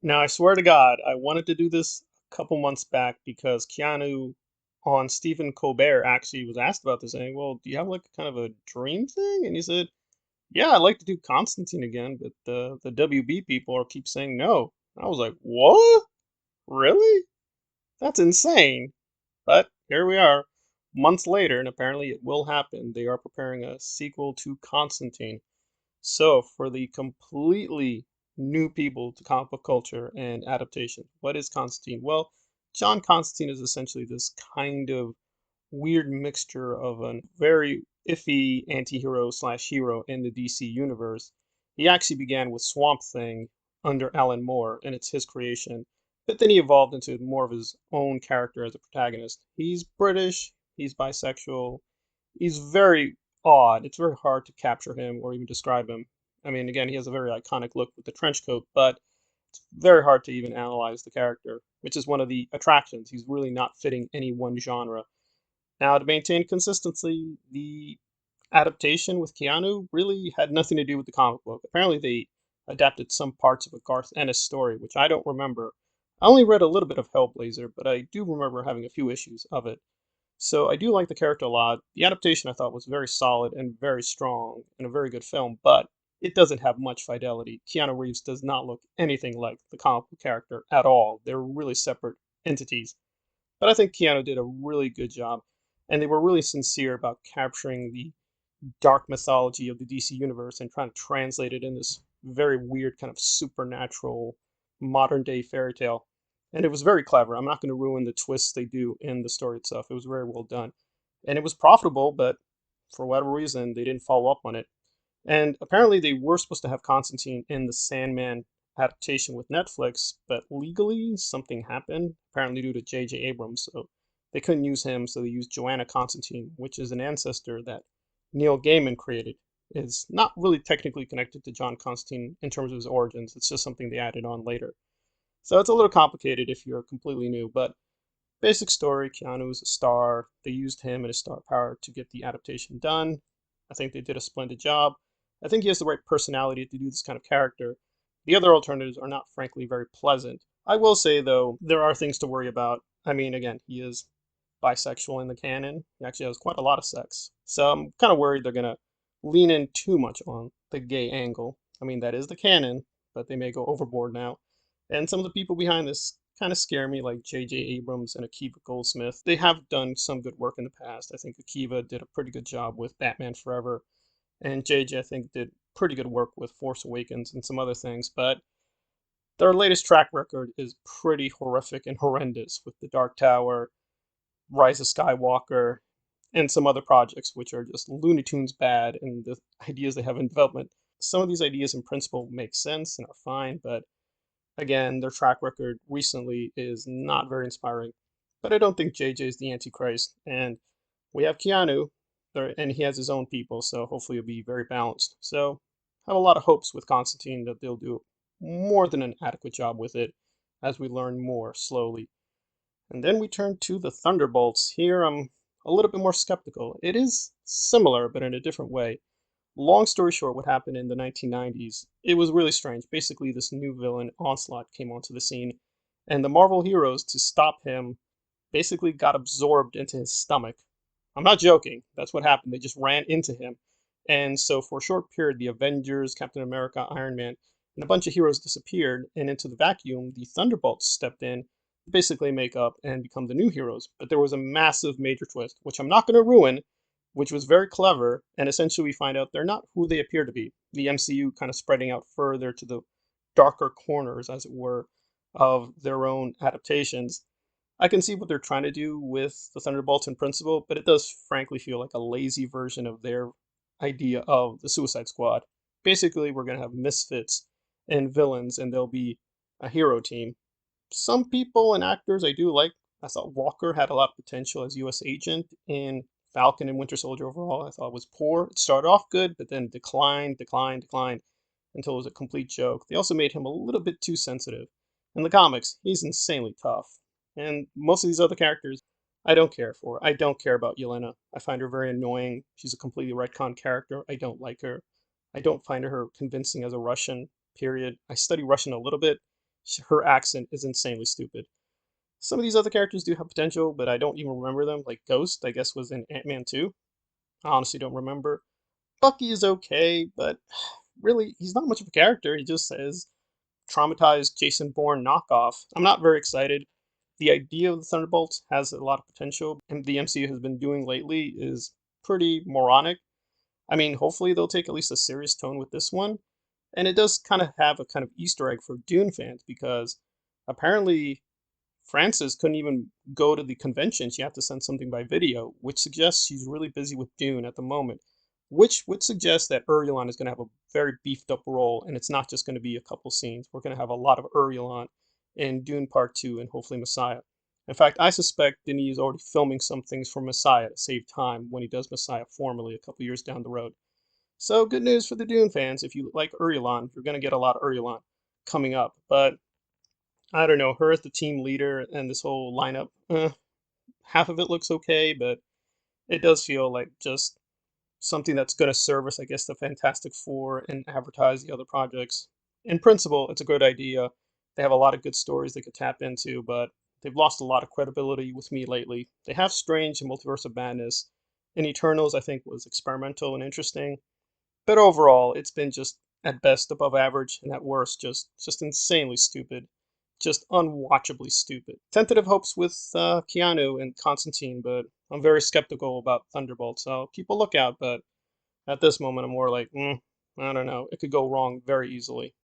Now, I swear to God, I wanted to do this a couple months back because Keanu on Stephen Colbert actually was asked about this, saying, "Well, do you have like kind of a dream thing?" And he said, "Yeah, I'd like to do Constantine again, but the WB people are keep saying no." I was like, "What? Really? That's insane." But here we are, months later, and apparently it will happen. They are preparing a sequel to Constantine. So, for the completely new people to comic book culture and adaptation, what is Constantine? Well, John Constantine is essentially this kind of weird mixture of a very iffy anti-hero slash hero in the DC universe. He actually began with Swamp Thing under Alan Moore, and it's his creation. But then he evolved into more of his own character as a protagonist. He's British, he's bisexual, he's very odd. It's very hard to capture him or even describe him. I mean, again, he has a very iconic look with the trench coat, but it's very hard to even analyze the character, which is one of the attractions. He's really not fitting any one genre. Now, to maintain consistency, the adaptation with Keanu really had nothing to do with the comic book. Apparently, they adapted some parts of a Garth Ennis story, which I don't remember. I only read a little bit of Hellblazer, but I do remember having a few issues of it. So I do like the character a lot. The adaptation I thought was very solid and very strong and a very good film, but it doesn't have much fidelity. Keanu Reeves does not look anything like the comic book character at all. They're really separate entities. But I think Keanu did a really good job, and they were really sincere about capturing the dark mythology of the DC universe and trying to translate it in this very weird kind of supernatural modern day fairy tale. And it was very clever. I'm not going to ruin the twists they do in the story itself. It was very well done. And it was profitable, but for whatever reason, they didn't follow up on it. And apparently, they were supposed to have Constantine in the Sandman adaptation with Netflix, but legally something happened, apparently due to J.J. Abrams. So they couldn't use him, so they used Joanna Constantine, which is an ancestor that Neil Gaiman created. Is not really technically connected to John Constantine in terms of his origins. It's just something they added on later. So it's a little complicated if you're completely new, but basic story, Keanu's a star. They used him and his star power to get the adaptation done. I think they did a splendid job. I think he has the right personality to do this kind of character. The other alternatives are not, frankly, very pleasant. I will say, though, there are things to worry about. I mean, again, he is bisexual in the canon. He actually has quite a lot of sex. So I'm kind of worried they're going to lean in too much on the gay angle. I mean, that is the canon, but they may go overboard now. And some of the people behind this kind of scare me, like J.J. Abrams and Akiva Goldsmith. They have done some good work in the past. I think Akiva did a pretty good job with Batman Forever, and J.J. I think did pretty good work with Force Awakens and some other things. But their latest track record is pretty horrific and horrendous with The Dark Tower, Rise of Skywalker, and some other projects which are just Looney Tunes bad, and the ideas they have in development. Some of these ideas in principle make sense and are fine, but again, their track record recently is not very inspiring. But I don't think JJ is the Antichrist. And we have Keanu, and he has his own people, so hopefully it'll be very balanced. So I have a lot of hopes with Constantine that they'll do more than an adequate job with it as we learn more slowly. And then we turn to the Thunderbolts. Here I'm a little bit more skeptical. It is similar, but in a different way. Long story short, what happened in the 1990s, it was really strange. Basically, this new villain, Onslaught, came onto the scene, and the Marvel heroes, to stop him, basically got absorbed into his stomach. I'm not joking. That's what happened. They just ran into him. And so, for a short period, the Avengers, Captain America, Iron Man, and a bunch of heroes disappeared, and into the vacuum, the Thunderbolts stepped in to basically make up and become the new heroes. But there was a massive major twist, which I'm not going to ruin, which was very clever. And essentially, we find out they're not who they appear to be. The MCU kind of spreading out further to the darker corners, as it were, of their own adaptations. I can see what they're trying to do with the Thunderbolts in principle, but it does frankly feel like a lazy version of their idea of the Suicide Squad. Basically, we're going to have misfits and villains, and there'll be a hero team. Some people and actors I do like. I thought Walker had a lot of potential as U.S. agent in Falcon and Winter Soldier overall. I thought it was poor. It started off good, but then declined until it was a complete joke. They also made him a little bit too sensitive. In the comics, he's insanely tough. And most of these other characters, I don't care for. I don't care about Yelena. I find her very annoying. She's a completely retcon character. I don't like her. I don't find her convincing as a Russian, period. I study Russian a little bit. Her accent is insanely stupid. Some of these other characters do have potential, but I don't even remember them. Like Ghost, I guess, was in Ant-Man 2. I honestly don't remember. Bucky is okay, but really, he's not much of a character. He just says traumatized Jason Bourne knockoff. I'm not very excited. The idea of the Thunderbolts has a lot of potential, and the MCU has been doing lately is pretty moronic. I mean, hopefully they'll take at least a serious tone with this one. And it does kind of have a kind of Easter egg for Dune fans because apparently Frances couldn't even go to the convention. She had to send something by video, which suggests she's really busy with Dune at the moment, which would suggest that Urielon is going to have a very beefed up role, and it's not just going to be a couple scenes. We're going to have a lot of Urielon in Dune Part 2 and hopefully Messiah. In fact, I suspect Denis is already filming some things for Messiah to save time when he does Messiah formally a couple years down the road. So good news for the Dune fans. If you like Urielon, you're going to get a lot of Urielon coming up. But I don't know, her as the team leader and this whole lineup, half of it looks okay, but it does feel like just something that's going to service, I guess, the Fantastic Four and advertise the other projects. In principle, it's a good idea. They have a lot of good stories they could tap into, but they've lost a lot of credibility with me lately. They have Strange and Multiverse of Madness, and Eternals, I think, was experimental and interesting. But overall, it's been just at best above average, and at worst, just insanely stupid, just unwatchably stupid. Tentative hopes with Keanu and Constantine, but I'm very skeptical about Thunderbolts. So I'll keep a lookout. But at this moment, I'm more like, I don't know. It could go wrong very easily.